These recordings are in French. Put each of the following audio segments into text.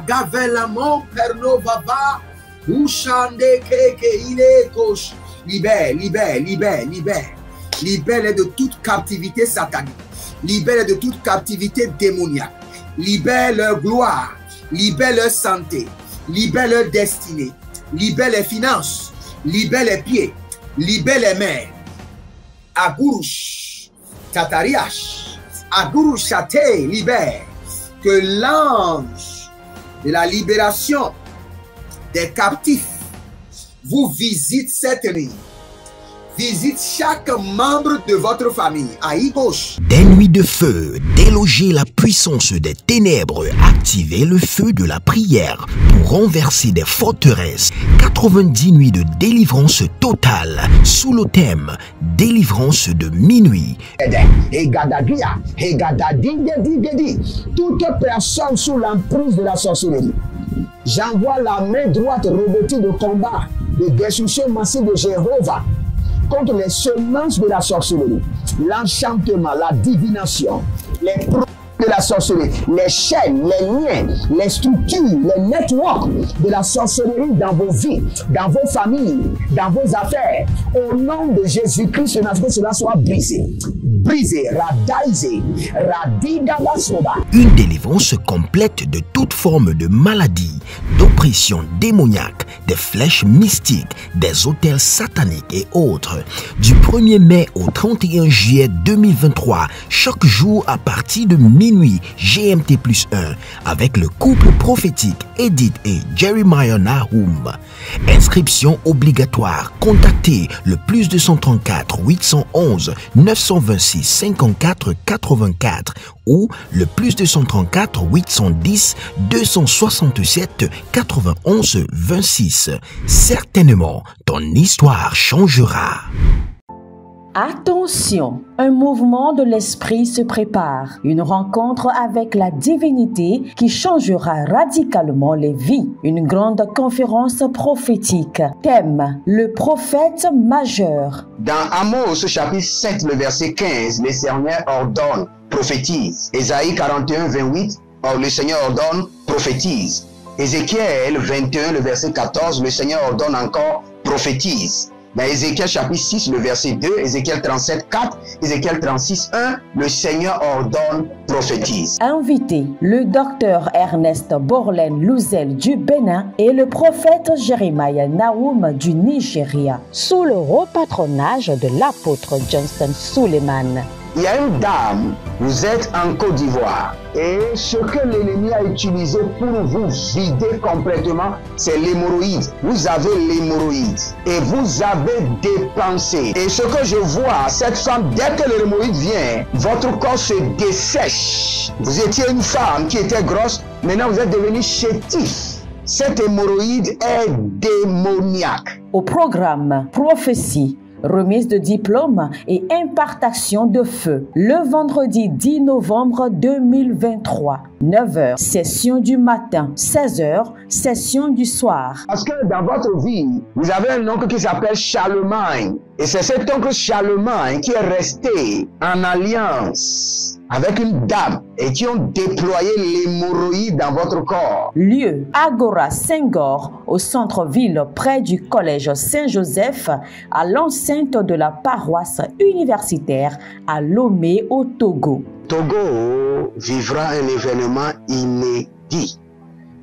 Agavelamon perno baba. Ushande keke ile kosh. Libère, libère, libère, libère. Libère de toute captivité satanique. Libère de toute captivité démoniaque. Libère leur gloire. Libère leur santé. Libère leur destinée. Libère les finances. Libère les pieds. Libère les mains. Agurush. Tatariash. Agurush Chate. Libère. Que l'ange de la libération des captifs vous visite cette nuit. Visite chaque membre de votre famille. Aïe gauche. Des nuits de feu, déloger la puissance des ténèbres, activer le feu de la prière pour renverser des forteresses. 90 nuits de délivrance totale sous le thème délivrance de minuit. Toute personne sous l'emprise de la sorcellerie, j'envoie la main droite revêtue de combat, de destruction massive de Jéhovah contre les semences de la sorcellerie, l'enchantement, la divination, les produits de la sorcellerie, les chaînes, les liens, les structures, les networks de la sorcellerie dans vos vies, dans vos familles, dans vos affaires. Au nom de Jésus-Christ, que cela soit brisé. Brisé, radaisé, radidalasoba. Une délivrance complète de toute forme de maladie, d'oppression démoniaque, des flèches mystiques, des hôtels sataniques et autres. Du 1er mai au 31 juillet 2023, chaque jour à partir de minuit GMT+1, avec le couple prophétique Edith et Jeremiah Nahum. Inscription obligatoire. Contactez le +234 811 926 54 84 ou le +234 810 267 91 26. Certainement, ton histoire changera. Attention, un mouvement de l'esprit se prépare, une rencontre avec la divinité qui changera radicalement les vies, une grande conférence prophétique. Thème, le prophète majeur. Dans Amos chapitre 7, le verset 15, le Seigneur ordonne, prophétise. Ésaïe 41, 28, le Seigneur ordonne, prophétise. Ézéchiel 21, le verset 14, le Seigneur ordonne encore, prophétise. Dans Ézéchiel chapitre 6, le verset 2, Ézéchiel 37, 4, Ézéchiel 36, 1, le Seigneur ordonne, prophétise. Invité, le docteur Ernest Borlen Louzel du Bénin et le prophète Jeremiah Nahum du Nigeria, sous le haut patronage de l'apôtre Johnson Suleiman. Il y a une dame, vous êtes en Côte d'Ivoire et ce que l'ennemi a utilisé pour vous vider complètement, c'est l'hémorroïde. Vous avez l'hémorroïde et vous avez dépensé. Et ce que je vois, cette femme, dès que l'hémorroïde vient, votre corps se dessèche. Vous étiez une femme qui était grosse, maintenant vous êtes devenu chétif. Cette hémorroïde est démoniaque. Au programme Prophétie, remise de diplôme et impartation de feu. Le vendredi 10 novembre 2023, 9h, session du matin, 16h, session du soir. Parce que dans votre vie, vous avez un oncle qui s'appelle Charlemagne. Et c'est cet oncle Charlemagne qui est resté en alliance avec une dame et qui ont déployé l'hémorroïde dans votre corps. Lieu, Agora Senghor, au centre-ville près du collège Saint-Joseph, à l'enceinte de la paroisse universitaire à Lomé au Togo. Togo vivra un événement inédit.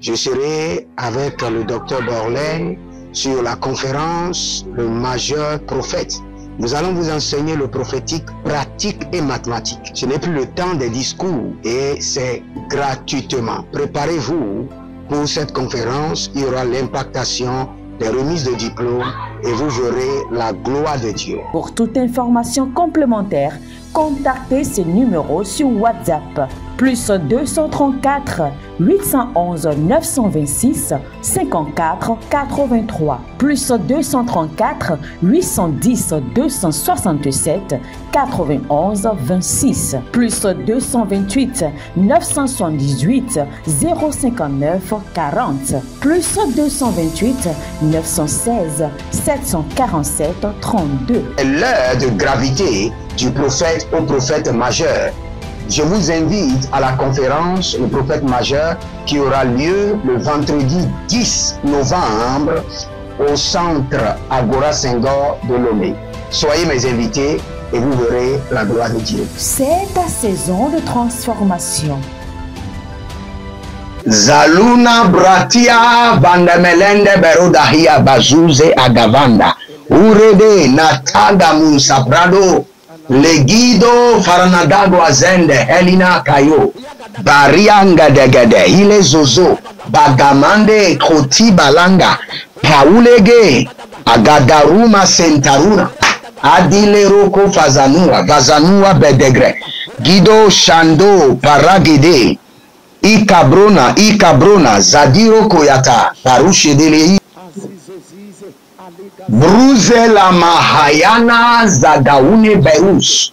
Je serai avec le docteur Borlen sur la conférence Le Majeur Prophète. Nous allons vous enseigner le prophétique pratique et mathématique. Ce n'est plus le temps des discours et c'est gratuitement. Préparez-vous pour cette conférence. Il y aura l'impactation des remises de diplômes et vous verrez la gloire de Dieu. Pour toute information complémentaire, contactez ces numéros sur WhatsApp. Plus 234 811 926 54 83. Plus 234 810 267 91 26. Plus 228 978 059 40. Plus 228 916 747 32. C'est l'heure de gravité du prophète au prophète majeur. je vous invite à la conférence Le Prophète Majeur qui aura lieu le vendredi 10 novembre au centre Agora Senghor de Lomé. Soyez mes invités et vous verrez la gloire de Dieu. C'est ta saison de transformation. Zaluna bratia bandamelende berodahia bazuze agavanda urede nataga munsaprado legido faranadago azende helina kayo barianga degede ile zozo bagamande koti balanga paulege agadaruma sentaruna adile roko vazanua bedegre gido shando paragide Ikabrona, Zadiro Koyata, Parushe Delei, Bruze la Mahayana, Zagaune Berus,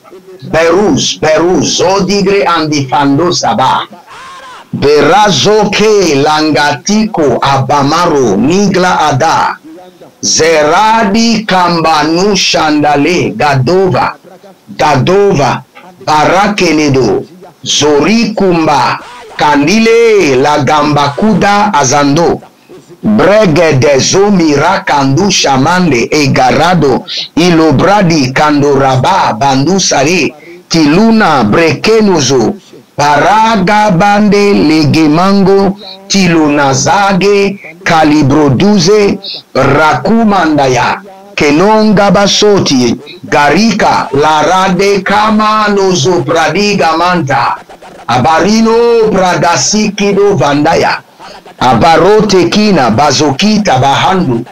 Odigre Andifando Saba, Berazoke, Langatiko, Abamaro, Nigla Ada, Zeradi Kambanu Shandale, Gadova, Barakenedo, Zori Kumba, Kandile la gambakuda azando bregede zomira kandu shamande egarado ilobradi kandoraba bandu sare tiluna brekenuzo paraga bande legemango tilunazage kalibroduze rakumandaya kenonga basoti garika larade kama nozo pradiga manta Abarino Pradasikido Vandaya Abarotekina Bazokita Bahandu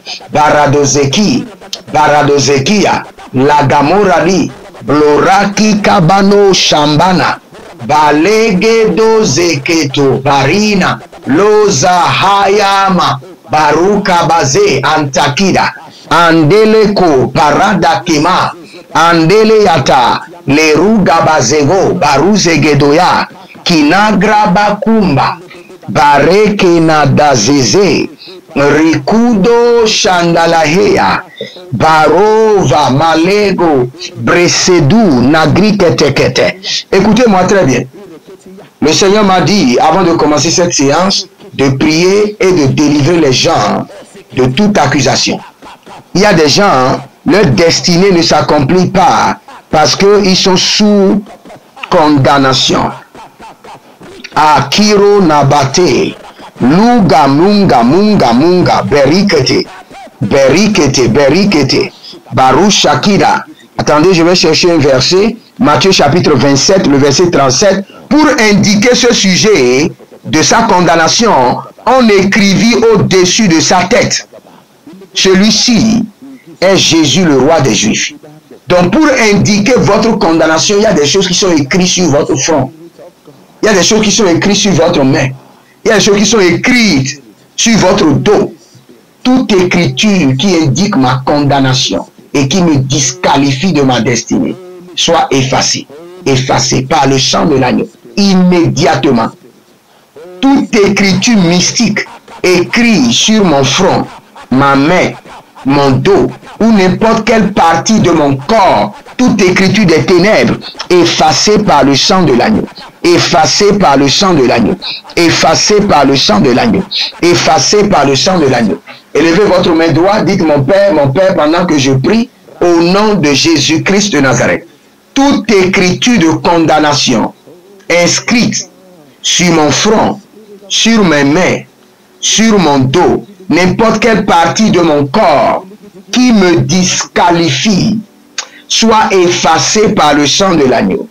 Baradozekia Lagamorali Bloraki Kabano Shambana Balegedo Zeketo Barina Loza Hayama Baruka Baze Antakida Andeleko Parada Kima Andele Yata Leruga Bazego Baruzegedoya Kinagra Bakumba Bareke Nadazize Rikudo Shandalahea Barova Malego Bresedu Nagriketekete. Écoutez-moi très bien. Le Seigneur m'a dit, avant de commencer cette séance, de prier et de délivrer les gens de toute accusation. Il y a des gens, leur destinée ne s'accomplit pas parce qu'ils sont sous condamnation. Akiro Nabate, Luga Munga, Berikete, Baruch Shakira. Attendez, je vais chercher un verset, Matthieu chapitre 27, le verset 37, pour indiquer ce sujet de sa condamnation. On écrivit au-dessus de sa tête: celui-ci est Jésus, le roi des Juifs. Donc, pour indiquer votre condamnation, il y a des choses qui sont écrites sur votre front. Il y a des choses qui sont écrites sur votre main. Il y a des choses qui sont écrites sur votre dos. Toute écriture qui indique ma condamnation et qui me disqualifie de ma destinée soit effacée. Effacée par le sang de l'agneau. Immédiatement. Toute écriture mystique écrite sur mon front, ma main, mon dos ou n'importe quelle partie de mon corps, toute écriture des ténèbres, effacée par le sang de l'agneau, effacée par le sang de l'agneau, effacée par le sang de l'agneau, effacée par le sang de l'agneau. Élevez votre main droite, dites: mon Père, pendant que je prie, au nom de Jésus-Christ de Nazareth, toute écriture de condamnation inscrite sur mon front, sur mes mains, sur mon dos, n'importe quelle partie de mon corps qui me disqualifie, soit effacée par le sang de l'agneau.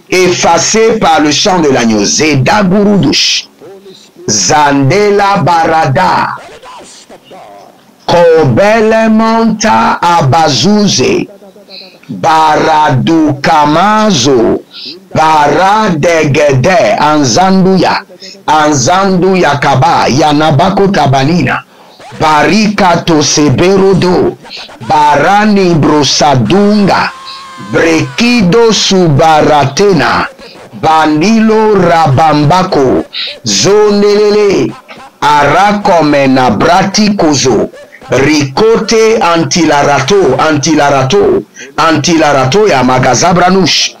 Effacée par le sang de l'agneau. Zeda Gurudush, Zandela Barada, Kobele Monta Abazuze, Baradu Kamazo, Baradegede, Anzanduya Kaba, Yanabako Kabanina, Barikato Seberodo, Barani Brosadunga, Brekido Subaratena, Banilo Rabambako, Zonelele, Arakomena Bratikozo, Rikote Antilarato ya Magazabranush,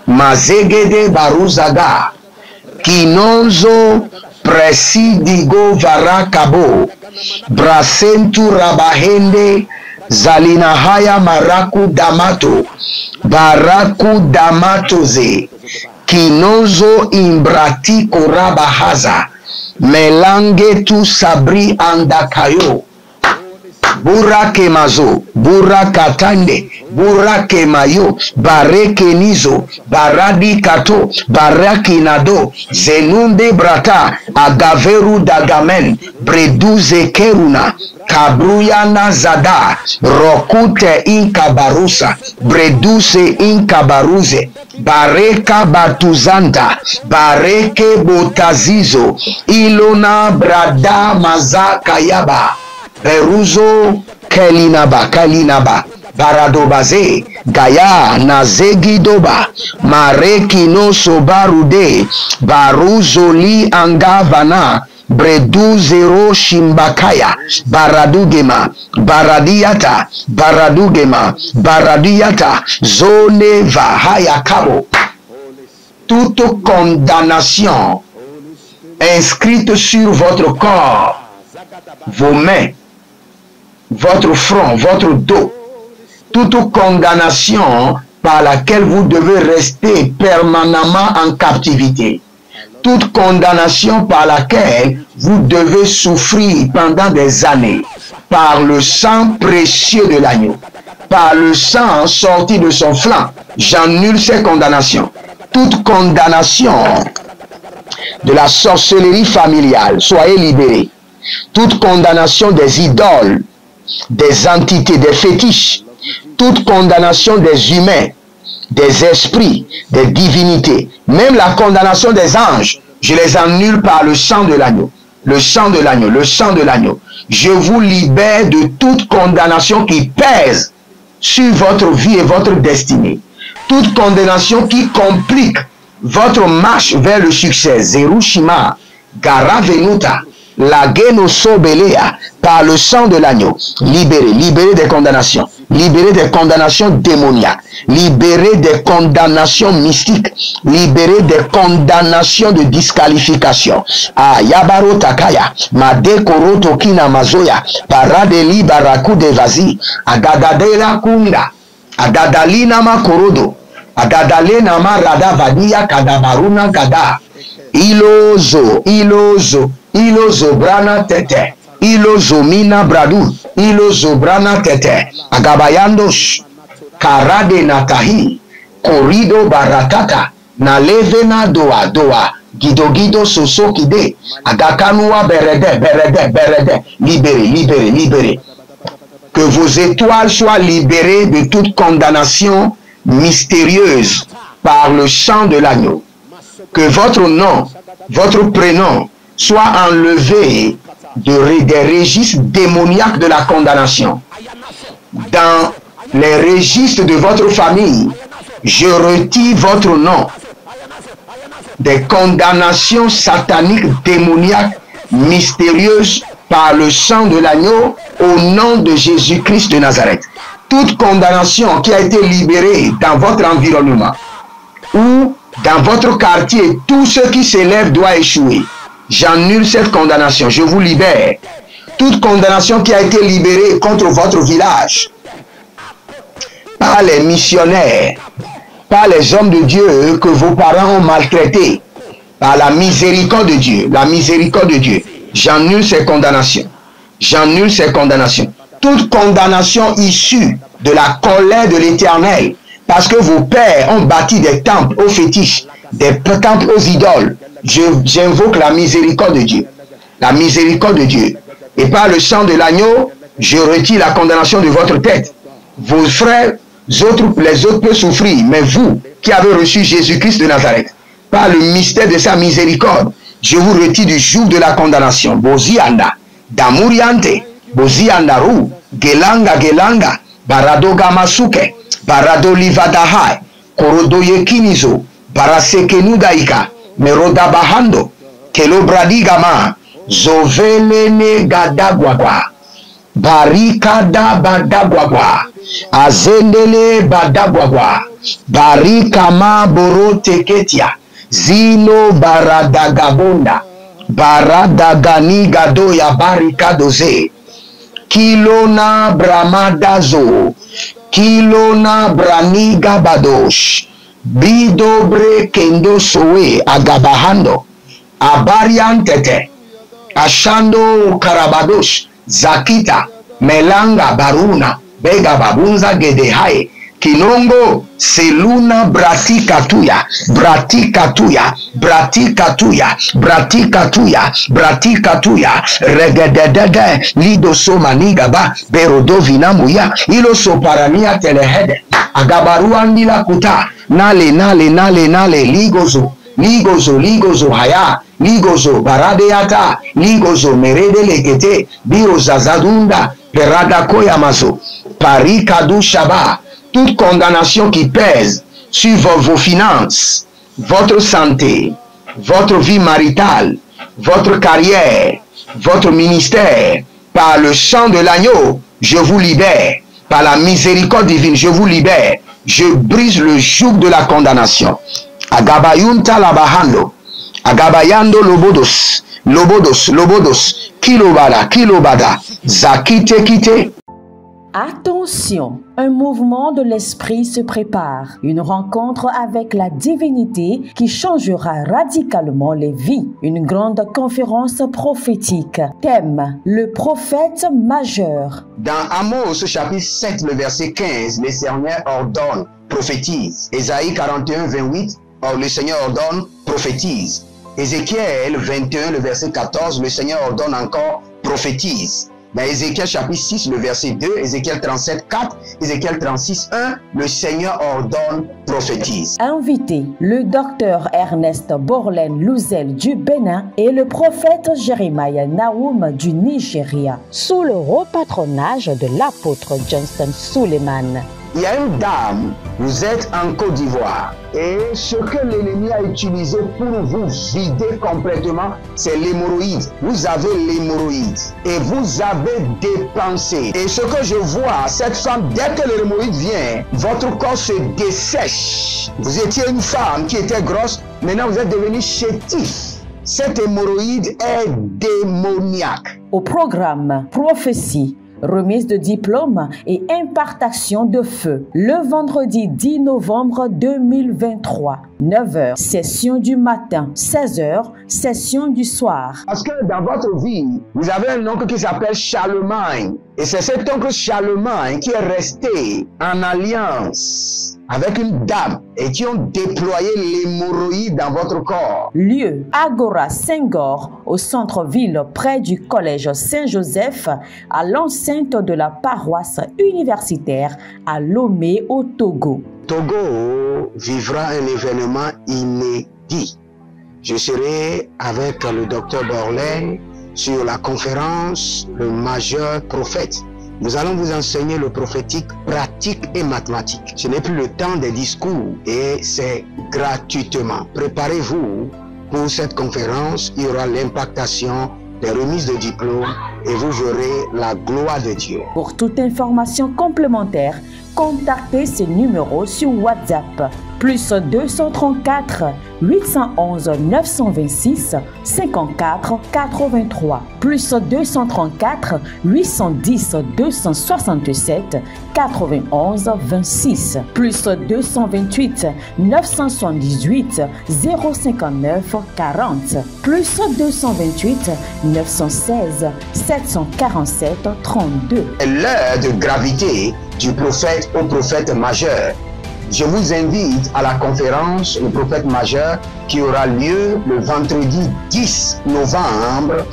mazegede baruzaga, kinonzo presidigo varakabo, brasentu rabahende, zalinahaya maraku damato, baraku damatoze, kinozo imbrati korabahaza, melange tu sabri andakayo, burake mazo, burakatande, burake mayo, bareke nizo, baradi kato, baraki nado, zenunde brata, agaveru dagamen, breduze keruna, kabruyana zada, rokute inkabarusa, breduse inkabaruze, bareka batuzanta, bareke botazizo, ilona brada mazaka yaba, beruzo kalinaba, baradobaze, gaya nazegidoba, mareki no sobarude, baruzoli angavana, bredu zero shimbakaya, baradugema, baradiyata, zone vahaya kabo. Toute condamnation inscrite sur votre corps, vos mains, votre front, votre dos, toute condamnation par laquelle vous devez rester permanemment en captivité, toute condamnation par laquelle vous devez souffrir pendant des années, par le sang précieux de l'agneau, par le sang sorti de son flanc, j'annule ces condamnations. Toute condamnation de la sorcellerie familiale, soyez libérés. Toute condamnation des idoles, des entités, des fétiches, toute condamnation des humains, des esprits, des divinités, même la condamnation des anges, je les annule par le sang de l'agneau. Le sang de l'agneau, le sang de l'agneau. Je vous libère de toute condamnation qui pèse sur votre vie et votre destinée. Toute condamnation qui complique votre marche vers le succès. Zerushima, Garavenuta, la Genosobelea, par le sang de l'agneau, libéré, libéré des condamnations, libéré des condamnations démoniaques, libéré des condamnations mystiques, libéré des condamnations de disqualification. Ah, Yabaro Takaya, Made Koroto Kina Mazoya, Paradeli Baraku de Vazi, Agadadela Kunda, Agadalina Makorodo, Agadalena Marada Vadia Kadabaruna Gada, Ilozo, Brana Tete, Ilozo Mina Bradu, Ilozo Brana Tete, Agabayandosh, Karade Natahi, Korido Baratata, Nalevena Doa, Gido Sosokide, Agakanua Berede, libéré. Que vos étoiles soient libérées de toute condamnation mystérieuse par le sang de l'agneau. Que votre nom, votre prénom soit enlevé des registres démoniaques de la condamnation. Dans les registres de votre famille, je retire votre nom des condamnations sataniques, démoniaques, mystérieuses par le sang de l'agneau au nom de Jésus-Christ de Nazareth. Toute condamnation qui a été libérée dans votre environnement ou dans votre quartier, tout ce qui s'élève doit échouer. J'annule cette condamnation, je vous libère. Toute condamnation qui a été libérée contre votre village par les missionnaires, par les hommes de Dieu que vos parents ont maltraités, par la miséricorde de Dieu, j'annule ces condamnations. J'annule ces condamnations. Toute condamnation issue de la colère de l'Éternel, parce que vos pères ont bâti des temples aux fétiches, des temples aux idoles. J'invoque la miséricorde de Dieu. La miséricorde de Dieu. Et par le sang de l'agneau, je retire la condamnation de votre tête. Vos frères, les autres peuvent souffrir, mais vous qui avez reçu Jésus-Christ de Nazareth, par le mystère de sa miséricorde, je vous retire du joug de la condamnation. Bozianda, Damuriante, Bozianda Rou, Gelanga, Barado Gamasuke, Barado Livadahai, Korodo Yekinizo, Barasekenudaika, Meroda Bahando, Kelo Bradigama, Zovelene Gadagwagwa, Barikada badagwagwa. Azendele badagwagwa. Barikama boro teketia. Zino baradagabonda. Baradagani gado ya barikadoze. Kilona bramadazo. Kilona braniga badosh. Bidobre kendo sowe agabahando. Abariantete. Ashando karabadosh. Zakita. Melanga baruna. Bega babunza gedehai. Kinongo seluna bratikatuya. Bratikatuya. Bratikatuya. Bratikatuya. Bratikatuya. Regededede. Lido soma nigaba. Berodo vinamuya. Ilo soparania telehede. Agabaruandila kuta. Nale. Ligozo. Ligozo haya. Ligozo baradeata. Ligozo merede legete. Bio zazadunda. Perada koyamazo. Parikadu shaba. Toute condamnation qui pèse sur vos finances, votre santé, votre vie maritale, votre carrière, votre ministère, par le sang de l'agneau, je vous libère. Par la miséricorde divine, je vous libère. Je brise le joug de la condamnation. Agabayunta labahando. Agabayando lobodos. Kilobada. Zakite kite. Attention, un mouvement de l'esprit se prépare, une rencontre avec la divinité qui changera radicalement les vies, une grande conférence prophétique. Thème, le prophète majeur. Dans Amos chapitre 7, le verset 15, le Seigneur ordonne, prophétise. Ésaïe 41, 28, le Seigneur ordonne, prophétise. Ézéchiel 21, le verset 14, le Seigneur ordonne encore, prophétise. Dans Ézéchiel chapitre 6, le verset 2, Ézéchiel 37, 4, Ézéchiel 36, 1, le Seigneur ordonne, prophétise. Invité, le docteur Ernest Borlen Louzel du Bénin et le prophète Jeremiah Nahum du Nigeria, sous le repatronage de l'apôtre Johnson Suleiman. Il y a une dame, vous êtes en Côte d'Ivoire et ce que l'ennemi a utilisé pour vous vider complètement, c'est l'hémorroïde. Vous avez l'hémorroïde et vous avez dépensé. Et ce que je vois, cette femme, dès que l'hémorroïde vient, votre corps se dessèche. Vous étiez une femme qui était grosse, maintenant vous êtes devenu chétif. Cette hémorroïde est démoniaque. Au programme Prophétie, remise de diplôme et impartation de feu. Le vendredi 10 novembre 2023, 9h, session du matin, 16h, session du soir. Parce que dans votre vie, vous avez un oncle qui s'appelle Charlemagne. Et c'est cet oncle Charlemagne qui est resté en alliance avec une dame et qui ont déployé l'hémorroïde dans votre corps. Lieu, Agora Senghor, au centre-ville près du collège Saint-Joseph, à l'enceinte de la paroisse universitaire à Lomé au Togo. Togo vivra un événement inédit. Je serai avec le docteur Borlen sur la conférence Le Majeur Prophète. Nous allons vous enseigner le prophétique pratique et mathématique. Ce n'est plus le temps des discours et c'est gratuitement. Préparez-vous pour cette conférence. Il y aura l'impactation des remises de diplômes et vous verrez la gloire de Dieu. Pour toute information complémentaire, contactez ces numéros sur WhatsApp. Plus 234 811 926 54 83. Plus 234 810 267 91 26. Plus 228 978 059 40. Plus 228 916 747 32. L'heure de gravité du prophète au prophète majeur. Je vous invite à la conférence Le Prophète Majeur qui aura lieu le vendredi 10 novembre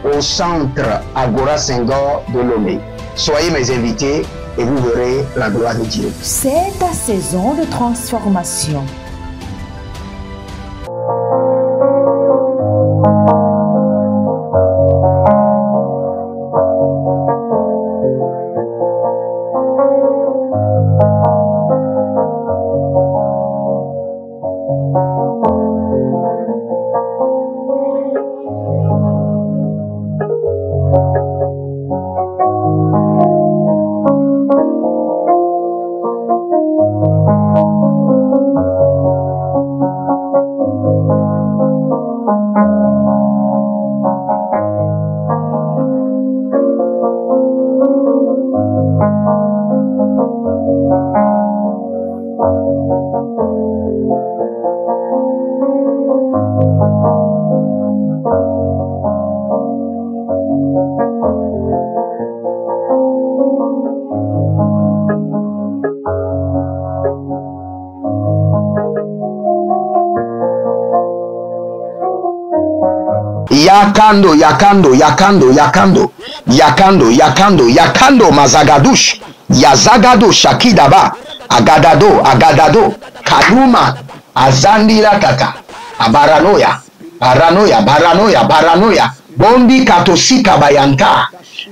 au centre Agora Senghor de Lomé. Soyez mes invités et vous verrez la gloire de Dieu. C'est ta saison de transformation. Yakando, yakando, yakando, yakando, yakando, yakando, yakando, mazagadush, yazagado, shakidaba, agadado, agadado, kaduma, azandira kaka, abaranoya, baranoya, baranoya, baranoya, bombi katosika bayanta,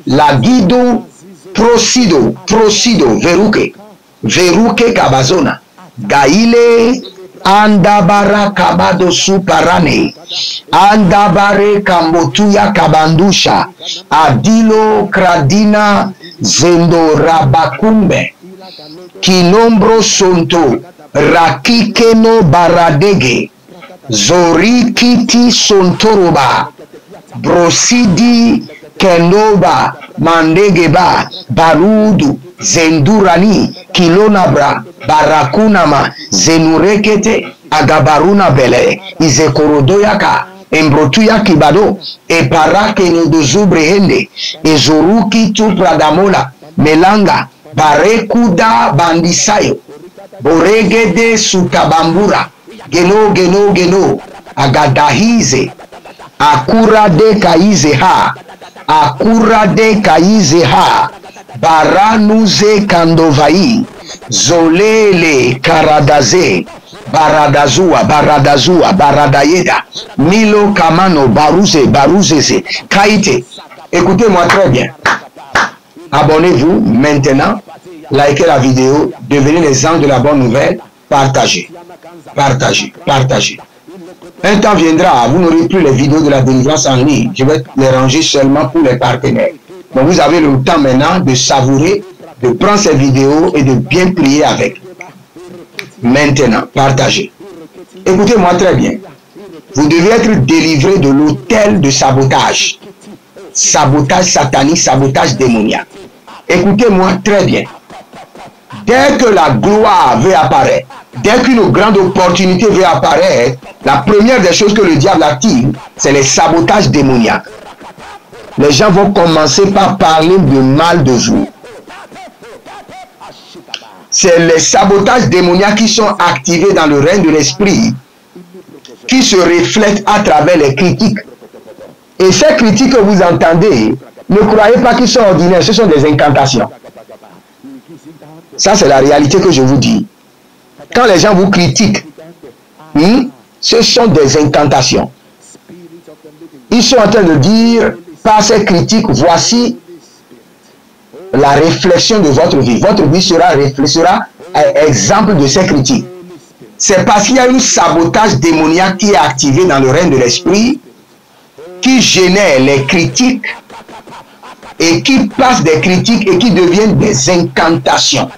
lagido, prosido, prosido, veruke, veruke kabazona, gaile, andabara kabado suparane, andabare kambotuya kabandusha, adilo kradina zendo rabakumbe, kinombro sonto, rakikeno baradege, zorikiti sontoroba, brosidi kenoba, mandegeba, barudu, zendurani, kilonabra, barakunama, zenurekete, agabaruna bele, izekorodoyaka, embrotuya kibado, eparake nodozubrehende, ezoruki tu pradamola, melanga, barekuda bandisayo, boregede sutabambura, geno geno geno, agadahize, akura de kaize ha, akura de kaize ha, baranuze kandovai, zolele karadaze, baradazua, baradazua, baradayeda, milo kamano, baruze, baruzeze, kaite. Écoutez-moi très bien. Abonnez-vous maintenant, likez la vidéo, devenez les gens de la bonne nouvelle, partagez, partagez, partagez. Un temps viendra, vous n'aurez plus les vidéos de la délivrance en ligne. Je vais les ranger seulement pour les partenaires. Donc vous avez le temps maintenant de savourer, de prendre ces vidéos et de bien prier avec. Maintenant, partagez. Écoutez-moi très bien. Vous devez être délivré de l'autel de sabotage. Sabotage satanique, sabotage démoniaque. Écoutez-moi très bien. Dès que la gloire veut apparaître, dès qu'une grande opportunité veut apparaître, la première des choses que le diable active, c'est les sabotages démoniaques. Les gens vont commencer par parler de mal de vous. C'est les sabotages démoniaques qui sont activés dans le règne de l'esprit, qui se reflètent à travers les critiques. Et ces critiques que vous entendez, ne croyez pas qu'ils sont ordinaires, ce sont des incantations. Ça, c'est la réalité que je vous dis. Quand les gens vous critiquent, ce sont des incantations. Ils sont en train de dire, par ces critiques, voici la réflexion de votre vie. Votre vie sera exemple de ces critiques. C'est parce qu'il y a un sabotage démoniaque qui est activé dans le règne de l'esprit, qui génère les critiques et qui passe des critiques et qui deviennent des incantations.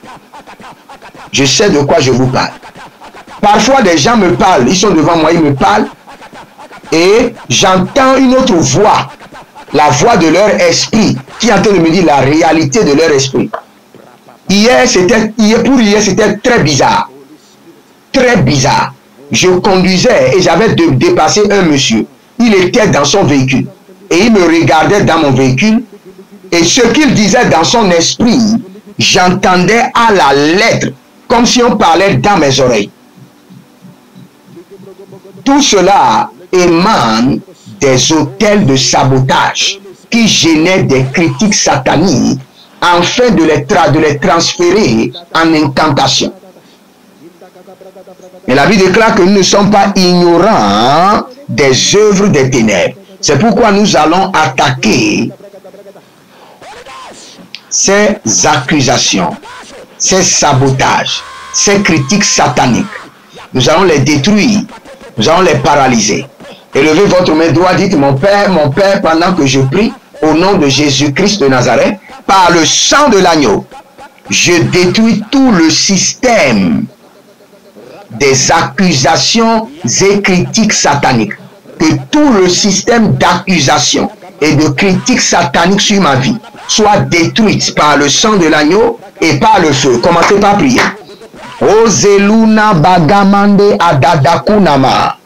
Je sais de quoi je vous parle. Parfois, des gens me parlent, ils sont devant moi, ils me parlent, et j'entends une autre voix, la voix de leur esprit, qui est en train de me dire la réalité de leur esprit. Pour hier, c'était très bizarre. Très bizarre. Je conduisais et j'avais dépassé un monsieur. Il était dans son véhicule. Et il me regardait dans mon véhicule. Et ce qu'il disait dans son esprit, j'entendais à la lettre, comme si on parlait dans mes oreilles. Tout cela émane des autels de sabotage qui génèrent des critiques sataniques afin de les transférer en incantation. Et la Bible déclare que nous ne sommes pas ignorants des œuvres des ténèbres. C'est pourquoi nous allons attaquer ces accusations, ces sabotages, ces critiques sataniques. Nous allons les détruire, nous allons les paralyser. Élevez votre main droite, dites mon Père, pendant que je prie, au nom de Jésus-Christ de Nazareth, par le sang de l'agneau, je détruis tout le système des accusations et critiques sataniques. Que tout le système d'accusation et de critiques sataniques sur ma vie soit détruit par le sang de l'agneau et par le feu. Commencez par prier. Ozeluna bagamande adadakunama.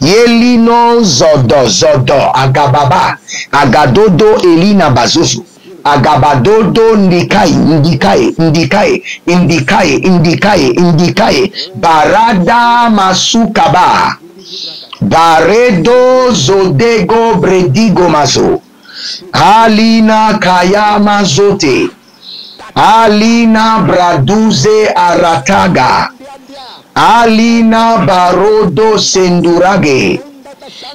Yelino zodo zodo agababa agadodo elina bazozo agabadodo ndikai ndikae ndikae indikae indikae indikae barada masukaba Baredo zodego bredigo mazo. Alina kayama zote. Alina braduze arataga. Alina barodo sendurage.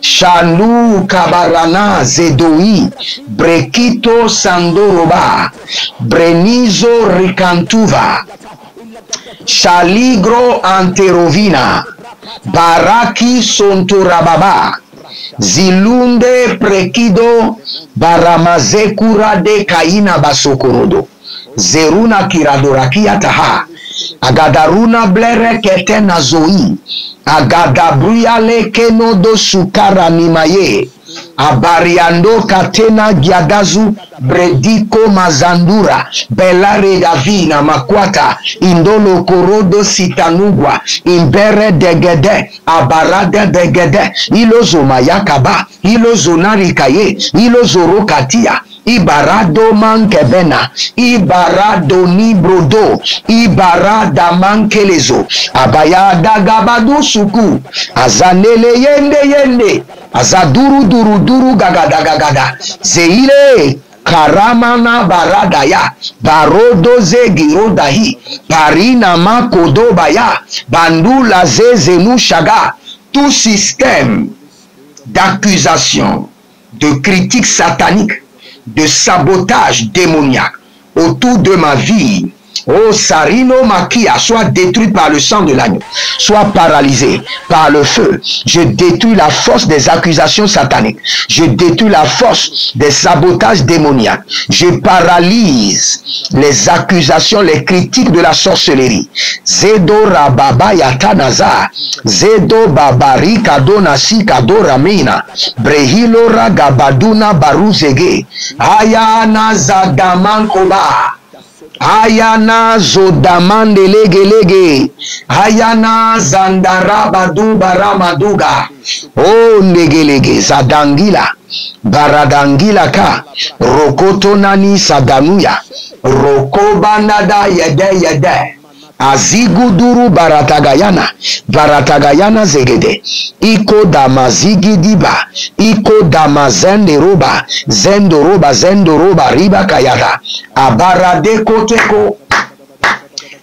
Shalu kabarana zedoi. Brekito sandoroba. Brenizo rikantuva. Shaligro anterovina. Baraki sonturababa. Zilunde prekido baramazekura de kaina basokorodo. Zeruna kiradorakia taha. Agadaruna blere ketena zoi. Agadabriale kenodo sukara nimaye. Abariando katena giadazu brediko mazandura belare davina makwata indolo korodo sitanugwa imbere degede abarade degede ilozo mayakaba ilozo narikaye ilozo rokatia Ibarado mankebena, ibarado nibrodo, ibarada mankelezo, abayada gabadu suku, azanele yende, azaduru duru gagada gagada, zeile karamana baradaya, barodo zegirodahi, parina makodobaya, bandula zezenu shaga, tout système d'accusation, de critique satanique, de sabotage démoniaque autour de ma vie, oh Sarino Makia, soit détruit par le sang de l'agneau, soit paralysé par le feu. Je détruis la force des accusations sataniques. Je détruis la force des sabotages démoniaques. Je paralyse les accusations, les critiques de la sorcellerie. Zedo Rababa Yatanaza, Zedo Babari Kadonasi Kadoramina, Brehilo Ragabaduna Baruzege, Ayana Zadamankoba. Ayana zodamande lege ayana zandara badu baramaduga o negelege zadangila baradangila ka rokoto nani sadanuya rokobanada yede aziguduru baratagayana zegede iko damazigidiba iko damazenderoba zendoroba riba kayada abarade koteko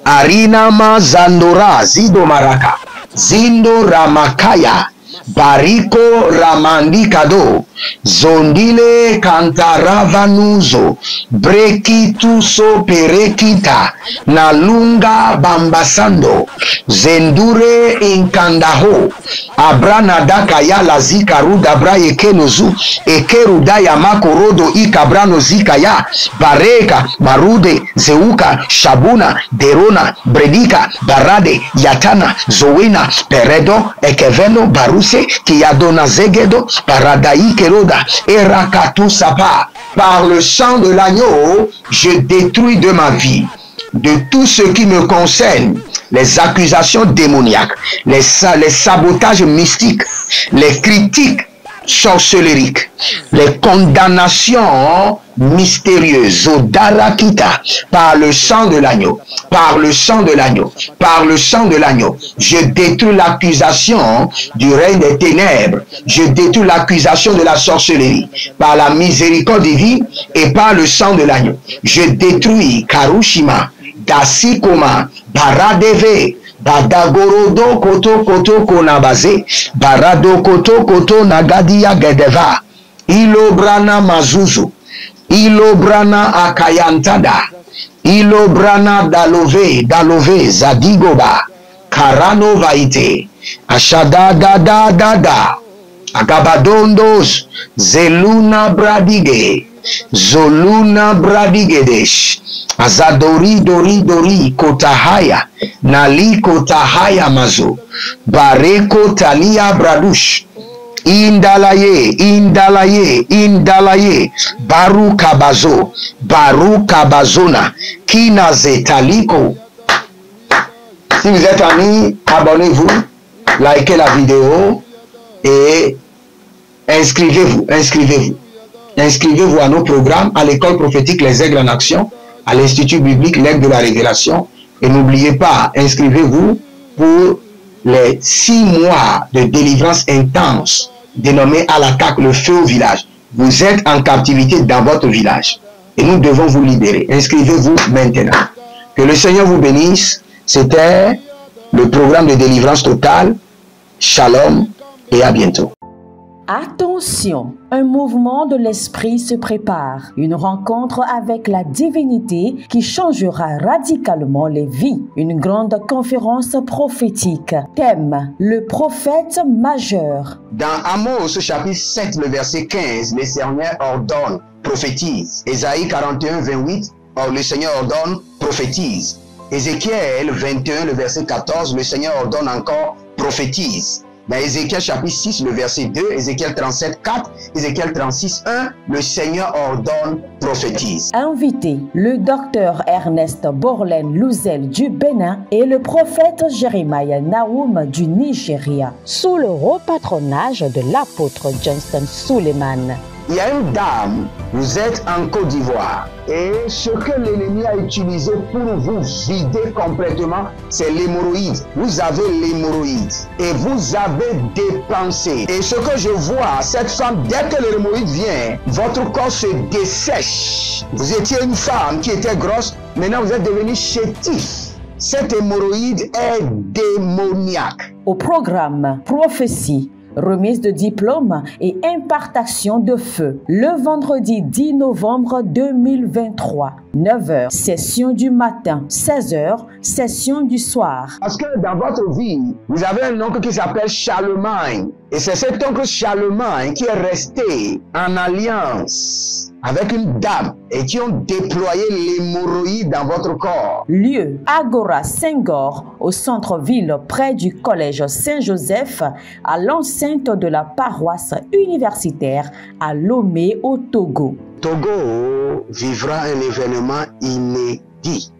arina mazandora zido maraka zindo ramakaya bariko ramandikado zondile kantaravanuzo brekituso perekita nalunga bambasando zendure inkandaho abranadaka yala zika ruda braye kenozu ekeruda ya makorodo ikabrano zika ya bareka barude zeuka shabuna derona bredika barade yatana zowina peredo ekeveno baruse kiyadona zegedo paradai keroda erakatu sapa. Par le sang de l'agneau, je détruis de ma vie, de tout ce qui me concerne, les accusations démoniaques, les sabotages mystiques, les critiques sorcelleriques, les condamnations mystérieuses, Odarakita, par le sang de l'agneau, par le sang de l'agneau, par le sang de l'agneau. Je détruis l'accusation du règne des ténèbres, je détruis l'accusation de la sorcellerie, par la miséricorde divine et par le sang de l'agneau. Je détruis Karushima, Dasikoma, Baradeve, Badagorodo koto konabaze, barado koto nagadia gedeva, ilobrana mazuzu, ilobrana akayantada, ilobrana dalove, zadigoba, karano vaite, ashada da, agabadondos, zeluna bradige, zoluna bradigedesh, azadori kotahaya, nali kotahaya mazo, bareko talia bradush, indalaye, baru kabazona, kina zetaliko. Si vous êtes amis, abonnez-vous, likez la vidéo et inscrivez-vous. Inscrivez-vous à nos programmes, à l'école prophétique Les Aigles en Action, à l'Institut biblique L'Aigle de la Révélation. Et n'oubliez pas, inscrivez-vous pour les 6 mois de délivrance intense, dénommé à l'attaque le feu au village. Vous êtes en captivité dans votre village et nous devons vous libérer. Inscrivez-vous maintenant. Que le Seigneur vous bénisse. C'était le programme de délivrance totale. Shalom et à bientôt. Attention, un mouvement de l'esprit se prépare, une rencontre avec la divinité qui changera radicalement les vies, une grande conférence prophétique. Thème, le prophète majeur. Dans Amos chapitre 7, le verset 15, le Seigneur ordonne, prophétise. Ésaïe 41, 28, or le Seigneur ordonne, prophétise. Ézéchiel 21, le verset 14, le Seigneur ordonne encore, prophétise. Dans Ézéchiel chapitre 6, le verset 2, Ézéchiel 37, 4, Ézéchiel 36, 1, le Seigneur ordonne, prophétise. Invité, le docteur Ernest Borlen Louzel du Bénin et le prophète Jeremiah Nahum du Nigeria, sous le haut patronage de l'apôtre Johnson Suleiman. Il y a une dame, vous êtes en Côte d'Ivoire et ce que l'ennemi a utilisé pour vous vider complètement, c'est l'hémorroïde. Vous avez l'hémorroïde et vous avez dépensé. Et ce que je vois, cette femme, dès que l'hémorroïde vient, votre corps se dessèche. Vous étiez une femme qui était grosse, maintenant vous êtes devenu chétif. Cette hémorroïde est démoniaque. Au programme Prophétie, remise de diplôme et impartation de feu. Le vendredi 10 novembre 2023, 9h, session du matin, 16h, session du soir. Parce que dans votre vie, vous avez un oncle qui s'appelle Charlemagne. Et c'est cet oncle Charlemagne qui est resté en alliance avec une dame et qui ont déployé l'hémorroïde dans votre corps. Lieu, Agora Senghor, au centre-ville près du collège Saint-Joseph, à l'enceinte de la paroisse universitaire à Lomé au Togo. Togo vivra un événement inédit.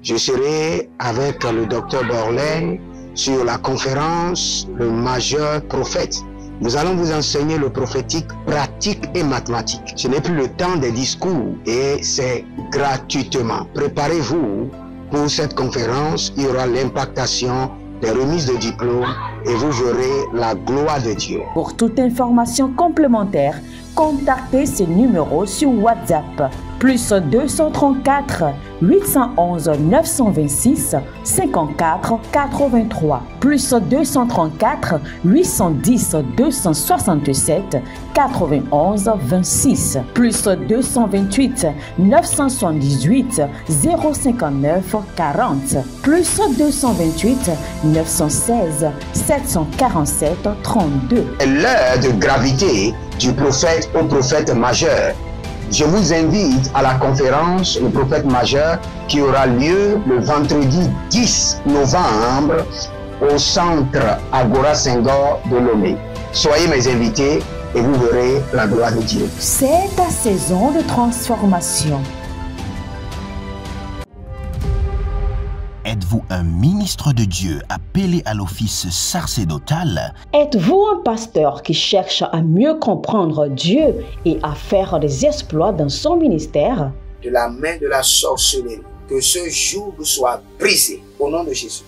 Je serai avec le docteur Borlen sur la conférence Le majeur prophète. Nous allons vous enseigner le prophétique pratique et mathématique. Ce n'est plus le temps des discours et c'est gratuitement. Préparez-vous pour cette conférence. Il y aura l'impactation des remises de diplômes et vous verrez la gloire de Dieu. Pour toute information complémentaire, contactez ces numéros sur WhatsApp. Plus 234 811 926 54 83. Plus 234 810 267 91 26. Plus 228 978 059 40. Plus 228 916 747 32. L'heure de gravité du prophète au prophète majeur. Je vous invite à la conférence Le prophète majeur qui aura lieu le vendredi 10 novembre au centre Agora Senghor de Lomé. Soyez mes invités et vous verrez la gloire de Dieu. C'est ta saison de transformation. Êtes-vous un ministre de Dieu appelé à l'office sacerdotal? Êtes-vous un pasteur qui cherche à mieux comprendre Dieu et à faire des exploits dans son ministère? De la main de la sorcellerie, que ce joug soit brisé au nom de Jésus.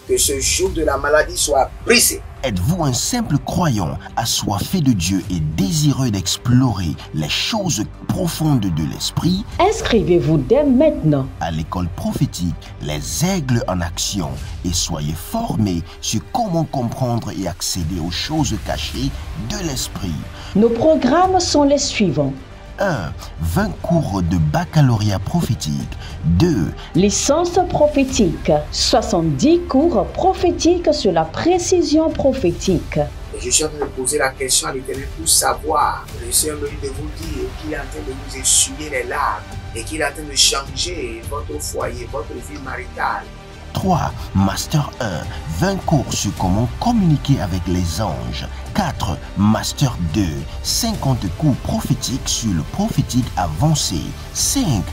Que ce joug de la maladie soit brisé. Êtes-vous un simple croyant assoiffé de Dieu et désireux d'explorer les choses profondes de l'esprit? Inscrivez-vous dès maintenant À l'école prophétique Les Aigles en Action et soyez formés sur comment comprendre et accéder aux choses cachées de l'esprit. Nos programmes sont les suivants. 1. 20 cours de baccalauréat prophétique. 2. Licence prophétique. 70 cours prophétiques sur la précision prophétique. Et je suis en train de poser la question à l'Éternel pour savoir. Le Seigneur me dit de vous dire qu'il est en train de vous essuyer les larmes et qu'il est en train de changer votre foyer, votre vie maritale. 3. Master 1. 20 cours sur comment communiquer avec les anges. 4. Master 2. 50 cours prophétiques sur le prophétique avancé. 5.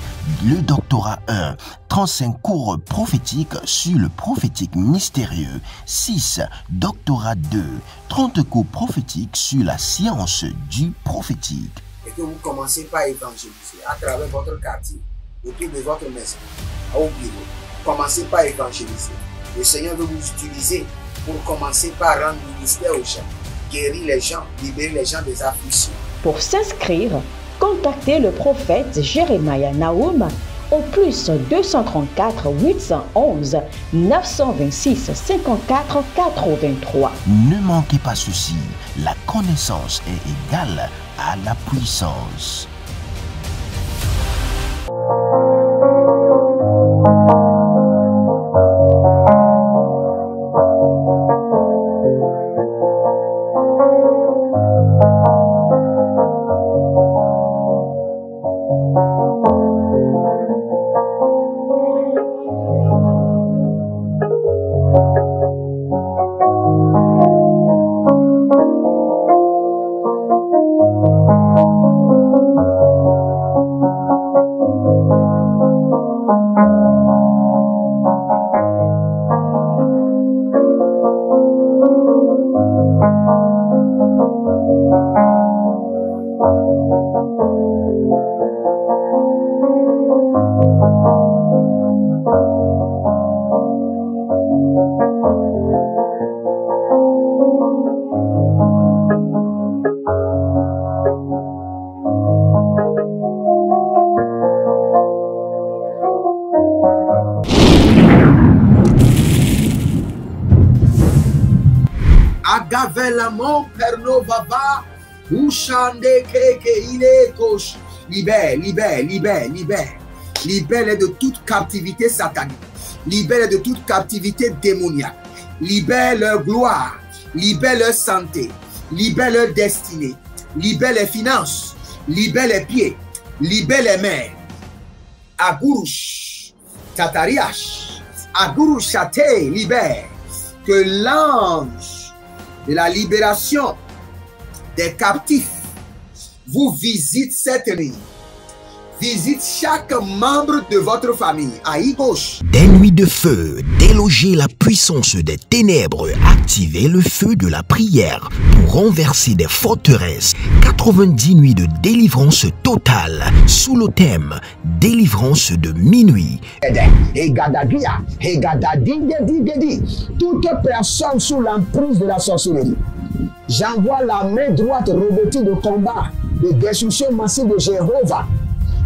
Le doctorat 1. 35 cours prophétiques sur le prophétique mystérieux. 6. Doctorat 2. 30 cours prophétiques sur la science du prophétique. Et que vous commencez par évangéliser à travers votre quartier, autour de votre maison, au bureau. Commencez par évangéliser. Le Seigneur veut vous utiliser pour commencer par rendre ministère aux gens, guérir les gens, libérer les gens des afflictions. Pour s'inscrire, contactez le prophète Jeremiah Nahum au plus 234 811 926 54 83. Ne manquez pas ceci, la connaissance est égale à la puissance. Agavelamon perno vava, ushande keke ile kosh. Libère, libère, libère, libère. Libère-les de toute captivité satanique. Libère-les de toute captivité démoniaque. Libère leur gloire. Libère leur santé. Libère leur destinée. Libère les finances. Libère les pieds. Libère les mains. Agurush. Tatariash. Agurush Chate. Libère. Que l'ange de la libération des captifs vous visite cette nuit. Visite chaque membre de votre famille. Aïe gauche. Des nuits de feu, déloger la puissance des ténèbres, activer le feu de la prière pour renverser des forteresses. 90 nuits de délivrance totale sous le thème délivrance de minuit. Toute personne sous l'emprise de la sorcellerie, j'envoie la main droite revêtue de combat, de destruction massive de Jéhovah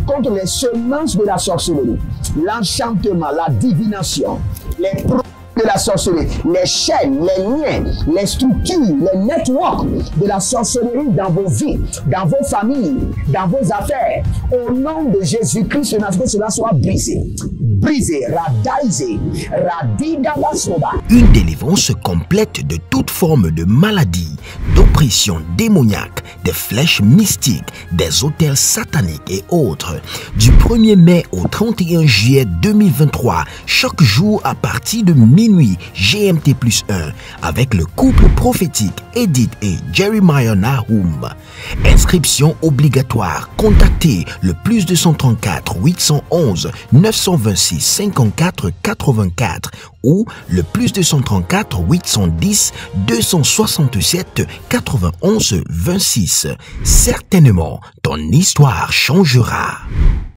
contre les semences de la sorcellerie, l'enchantement, la divination, les produits de la sorcellerie, les chaînes, les liens, les structures, les networks de la sorcellerie dans vos vies, dans vos familles, dans vos affaires. Au nom de Jésus-Christ, cela soit brisé. Brisé, radaisé, radidalasoba. Une délivrance complète de toute forme de maladie, d'oppression démoniaque, des flèches mystiques, des autels sataniques et autres. Du 1er mai au 31 juillet 2023, chaque jour à partir de minuit GMT+1, avec le couple prophétique Edith et Jeremiah Nahum. Inscription obligatoire. Contactez le plus 234 811 926 54 84 ou le plus 234 810 267 91 26. Certainement, ton histoire changera.